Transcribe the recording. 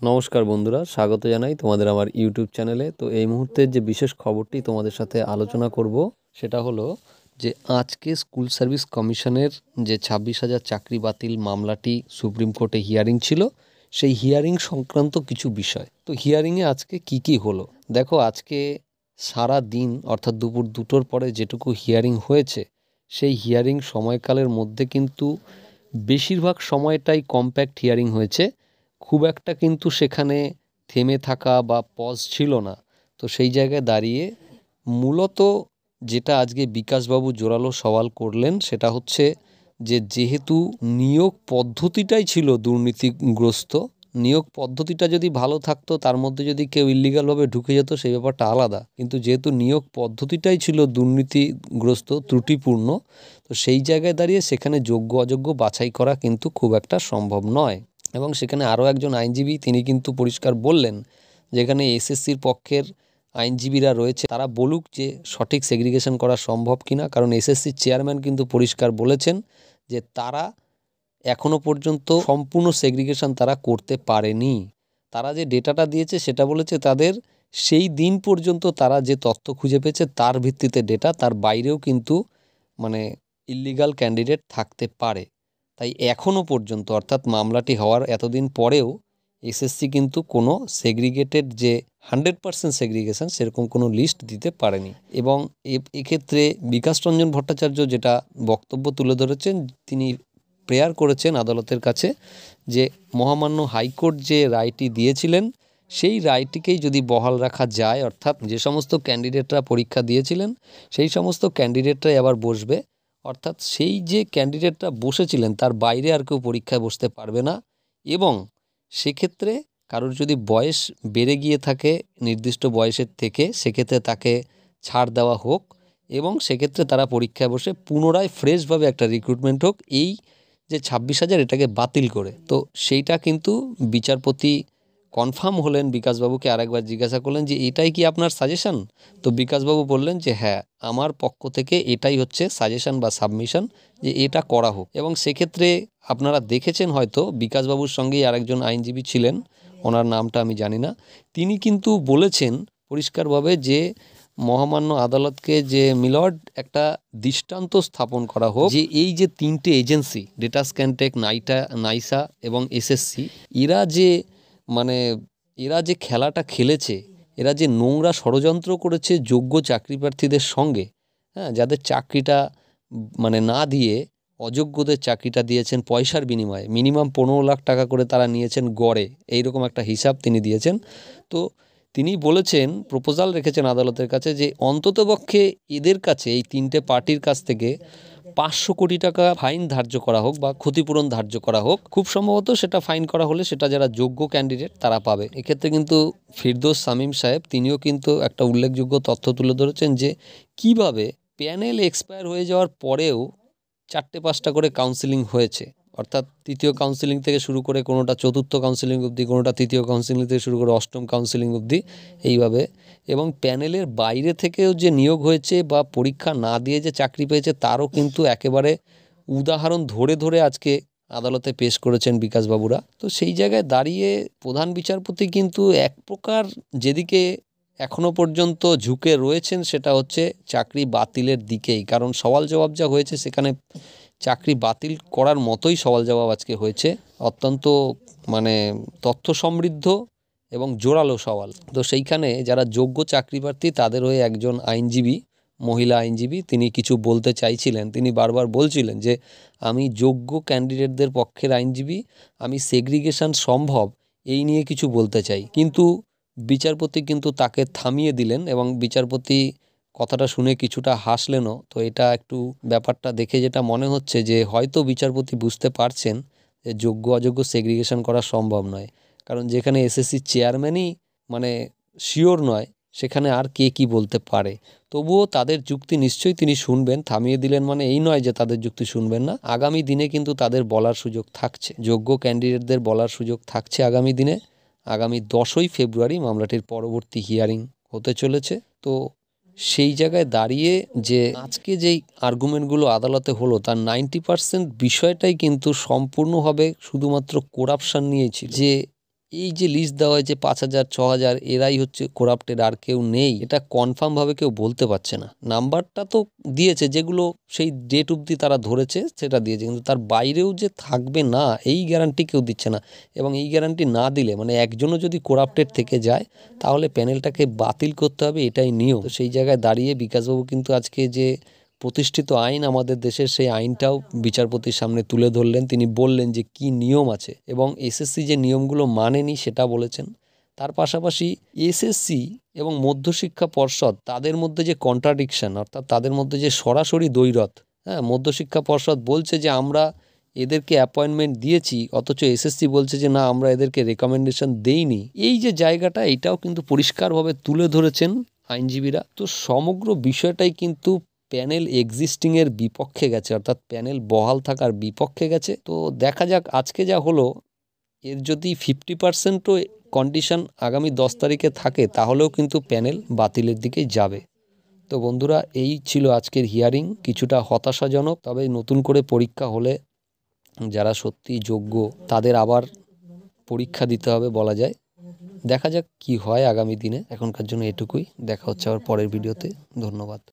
নমস্কার বন্ধুরা, স্বাগত জানাই তোমাদের আমার ইউটিউব চ্যানেলে। তো এই মুহূর্তের যে বিশেষ খবরটি তোমাদের সাথে আলোচনা করব সেটা হলো যে আজকে স্কুল সার্ভিস কমিশনের যে 26,000 চাকরি বাতিল মামলাটি সুপ্রিম কোর্টে হিয়ারিং ছিল, সেই হিয়ারিং সংক্রান্ত কিছু বিষয়। তো হিয়ারিংয়ে আজকে কি হলো দেখো। আজকে সারা দিন অর্থাৎ দুপুর 2টোর পরে যেটুকু হিয়ারিং হয়েছে, সেই হিয়ারিং সময়কালের মধ্যে কিন্তু বেশিরভাগ সময়টাই কম্প্যাক্ট হিয়ারিং হয়েছে। খুব একটা কিন্তু সেখানে থেমে থাকা বা পজ ছিল না। তো সেই জায়গায় দাঁড়িয়ে মূলত যেটা আজকে বিকাশবাবু জোরালো সওয়াল করলেন সেটা হচ্ছে যে যেহেতু নিয়োগ পদ্ধতিটাই ছিল দুর্নীতিগ্রস্ত, নিয়োগ পদ্ধতিটা যদি ভালো থাকতো, তার মধ্যে যদি কেউ ইল্লিগালভাবে ঢুকে যেত সেই ব্যাপারটা আলাদা, কিন্তু যেহেতু নিয়োগ পদ্ধতিটাই ছিল দুর্নীতিগ্রস্ত, ত্রুটিপূর্ণ, তো সেই জায়গায় দাঁড়িয়ে সেখানে যোগ্য অযোগ্য বাছাই করা কিন্তু খুব একটা সম্ভব নয়। এবং সেখানে আরও একজন আইনজীবী তিনি কিন্তু পরিষ্কার বললেন, যেখানে এসএসসির পক্ষের আইনজীবীরা রয়েছে তারা বলুক যে সঠিক সেগ্রিগেশন করা সম্ভব কিনা, কারণ এসএসসির চেয়ারম্যান কিন্তু পরিষ্কার বলেছেন যে তারা এখনও পর্যন্ত সম্পূর্ণ সেগ্রিগেশন তারা করতে পারেনি। তারা যে ডেটাটা দিয়েছে সেটা বলেছে তাদের সেই দিন পর্যন্ত তারা যে তথ্য খুঁজে পেয়েছে তার ভিত্তিতে ডেটা, তার বাইরেও কিন্তু মানে ইল্লিগাল ক্যান্ডিডেট থাকতে পারে। তাই এখনও পর্যন্ত অর্থাৎ মামলাটি হওয়ার এতদিন পরেও এসএসসি কিন্তু কোনো সেগ্রিগেটেড যে 100% সেগ্রিগেশন সেরকম কোনো লিস্ট দিতে পারেনি। এবং এক্ষেত্রে বিকাশ রঞ্জন ভট্টাচার্য যেটা বক্তব্য তুলে ধরেছেন, তিনি প্রেয়ার করেছেন আদালতের কাছে যে মহামান্য হাইকোর্ট যে রায়টি দিয়েছিলেন সেই রায়টিকেই যদি বহাল রাখা যায়, অর্থাৎ যে সমস্ত ক্যান্ডিডেটরা পরীক্ষা দিয়েছিলেন সেই সমস্ত ক্যান্ডিডেটরাই আবার বসবে, অর্থাৎ সেই যে ক্যান্ডিডেটরা বসেছিলেন তার বাইরে আর কেউ পরীক্ষায় বসতে পারবে না। এবং সেক্ষেত্রে কারোর যদি বয়স বেড়ে গিয়ে থাকে নির্দিষ্ট বয়সের থেকে, সেক্ষেত্রে তাকে ছাড় দেওয়া হোক এবং সেক্ষেত্রে তারা পরীক্ষায় বসে পুনরায় ফ্রেশভাবে একটা রিক্রুটমেন্ট হোক, এই যে 26,000 এটাকে বাতিল করে। তো সেইটা কিন্তু বিচারপতি কনফার্ম হলেন, বিকাশবাবুকে আরেকবার জিজ্ঞাসা করলেন যে এটাই কি আপনার সাজেশন? তো বিকাশবাবু বললেন যে হ্যাঁ, আমার পক্ষ থেকে এটাই হচ্ছে সাজেশন বা সাবমিশন, যে এটা করা হোক। এবং সেক্ষেত্রে আপনারা দেখেছেন হয়তো বিকাশবাবুর সঙ্গেই আরেকজন আইনজীবী ছিলেন, ওনার নামটা আমি জানি না, তিনি কিন্তু বলেছেন পরিষ্কারভাবে যে মহামান্য আদালতকে যে মিলর্ড একটা দৃষ্টান্ত স্থাপন করা হোক যে এই যে তিনটে এজেন্সি ডেটা স্ক্যানটেক, নাইসা এবং এসএসসি, এরা যে এরা যে খেলাটা খেলেছে, এরা যে নোংরা ষড়যন্ত্র করেছে যোগ্য চাকরি প্রার্থীদের সঙ্গে, হ্যাঁ, যাদের চাকরিটা না দিয়ে অযোগ্যদের চাকরিটা দিয়েছেন পয়সার বিনিময়ে, মিনিমাম 15 লাখ টাকা করে তারা নিয়েছেন গড়ে, এইরকম একটা হিসাব তিনি দিয়েছেন। তো তিনি বলেছেন, প্রপোজাল রেখেছেন আদালতের কাছে যে অন্ততপক্ষে এদের কাছে, এই তিনটে পার্টির কাছ থেকে 500 কোটি টাকা ফাইন ধার্য করা হোক বা ক্ষতিপূরণ ধার্য করা হোক। খুব সম্ভবত সেটা ফাইন করা হলে সেটা যারা যোগ্য ক্যান্ডিডেট তারা পাবে। এক্ষেত্রে কিন্তু ফিরদৌস শামীম সাহেব তিনিও কিন্তু একটা উল্লেখযোগ্য তথ্য তুলে ধরেছেন যে কিভাবে প্যানেল এক্সপায়ার হয়ে যাওয়ার পরেও 4-5টা করে কাউন্সিলিং হয়েছে, অর্থাৎ তৃতীয় কাউন্সিলিং থেকে শুরু করে কোনোটা চতুর্থ কাউন্সিলিং অবধি, কোনোটা তৃতীয় কাউন্সিলিং থেকে শুরু করে অষ্টম কাউন্সিলিং অবধি, এইভাবে। এবং প্যানেলের বাইরে থেকেও যে নিয়োগ হয়েছে বা পরীক্ষা না দিয়ে যে চাকরি পেয়েছে তারও কিন্তু একেবারে উদাহরণ ধরে ধরে আজকে আদালতে পেশ করেছেন বিকাশবাবুরা। তো সেই জায়গায় দাঁড়িয়ে প্রধান বিচারপতি কিন্তু এক প্রকার যেদিকে এখনও পর্যন্ত ঝুঁকে রয়েছেন সেটা হচ্ছে চাকরি বাতিলের দিকেই, কারণ সওয়াল জবাব যা হয়েছে সেখানে চাকরি বাতিল করার মতোই সওয়াল জবাব আজকে হয়েছে। অত্যন্ত তথ্য সমৃদ্ধ এবং জোরালো সওয়াল। তো সেইখানে যারা যোগ্য চাকরি প্রার্থী তাদের হয়ে একজন আইনজীবী, মহিলা আইনজীবী, তিনি কিছু বলতে চাইছিলেন। তিনি বারবার বলছিলেন যে আমি যোগ্য ক্যান্ডিডেটদের পক্ষের আইনজীবী, আমি সেগ্রিগেশন সম্ভব এই নিয়ে কিছু বলতে চাই। কিন্তু বিচারপতি কিন্তু তাকে থামিয়ে দিলেন এবং বিচারপতি কথাটা শুনে কিছুটা হাসলেনও। তো এটা একটু ব্যাপারটা দেখে যেটা মনে হচ্ছে যে হয়তো বিচারপতি বুঝতে পারছেন যে যোগ্য অযোগ্য সেগ্রিগেশন করা সম্ভব নয়, কারণ যেখানে এসএসসি চেয়ারম্যানই শিওর নয়, সেখানে আর কে কি বলতে পারে। তবুও তাদের যুক্তি নিশ্চয়ই তিনি শুনবেন। থামিয়ে দিলেন মানে এই নয় যে তাদের যুক্তি শুনবেন না। আগামী দিনে কিন্তু তাদের বলার সুযোগ থাকছে, যোগ্য ক্যান্ডিডেটদের বলার সুযোগ থাকছে আগামী দিনে। আগামী 10ই ফেব্রুয়ারি মামলাটির পরবর্তী হিয়ারিং হতে চলেছে। তো সেই জায়গায় দাঁড়িয়ে যে আজকে যেই আর্গুমেন্টগুলো আদালতে হলো তার 90% বিষয়টাই কিন্তু সম্পূর্ণভাবে শুধুমাত্র করাপশান নিয়েই ছিল। যে এই যে লিস্ট দেওয়া হয়েছে 5,000 6,000 এরাই হচ্ছে করাপ্টেড, আর কেউ নেই এটা কনফার্মভাবে কেউ বলতে পারছে না। নাম্বারটা তো দিয়েছে, যেগুলো সেই ডেট অবধি তারা ধরেছে সেটা দিয়েছে, কিন্তু তার বাইরেও যে থাকবে না এই গ্যারান্টি কেউ দিচ্ছে না। এবং এই গ্যারান্টি না দিলে মানে একজনও যদি করাপ্টেড থেকে যায় তাহলে প্যানেলটাকে বাতিল করতে হবে, এটাই নিয়ম। তো সেই জায়গায় দাঁড়িয়ে বিকাশবাবু কিন্তু আজকে যে প্রতিষ্ঠিত আইন আমাদের দেশের, সেই আইনটাও বিচারপতির সামনে তুলে ধরলেন। তিনি বললেন যে কি নিয়ম আছে, এবং এসএসসি যে নিয়মগুলো মানেনি সেটা বলেছেন। তার পাশাপাশি এসএসসি এবং মধ্যশিক্ষা পর্ষদ তাদের মধ্যে যে কন্ট্রাডিকশন, অর্থাৎ তাদের মধ্যে যে সরাসরি দ্বৈরথ, মধ্যশিক্ষা পর্ষদ বলছে যে আমরা এদেরকে অ্যাপয়েন্টমেন্ট দিয়েছি, অথচ এসএসসি বলছে যে না আমরা এদেরকে রেকমেন্ডেশন দেইনি। এই যে জায়গাটা, এটাও কিন্তু পরিষ্কারভাবে তুলে ধরেছেন আইনজীবীরা। তো সমগ্র বিষয়টাই কিন্তু প্যানেল এক্সিস্টিংয়ের বিপক্ষে গেছে, অর্থাৎ প্যানেল বহাল থাকার বিপক্ষে গেছে। তো দেখা যাক আজকে যা হলো, এর যদি 50%ও কন্ডিশন আগামী 10 তারিখে থাকে তাহলেও কিন্তু প্যানেল বাতিলের দিকে যাবে। তো বন্ধুরা, এই ছিল আজকের হিয়ারিং। কিছুটা হতাশাজনক, তবে নতুন করে পরীক্ষা হলে যারা সত্যি যোগ্য তাদের আবার পরীক্ষা দিতে হবে বলা যায়। দেখা যাক কি হয় আগামী দিনে। এখনকার জন্য এটুকুই, দেখা হচ্ছে আবার পরের ভিডিওতে। ধন্যবাদ।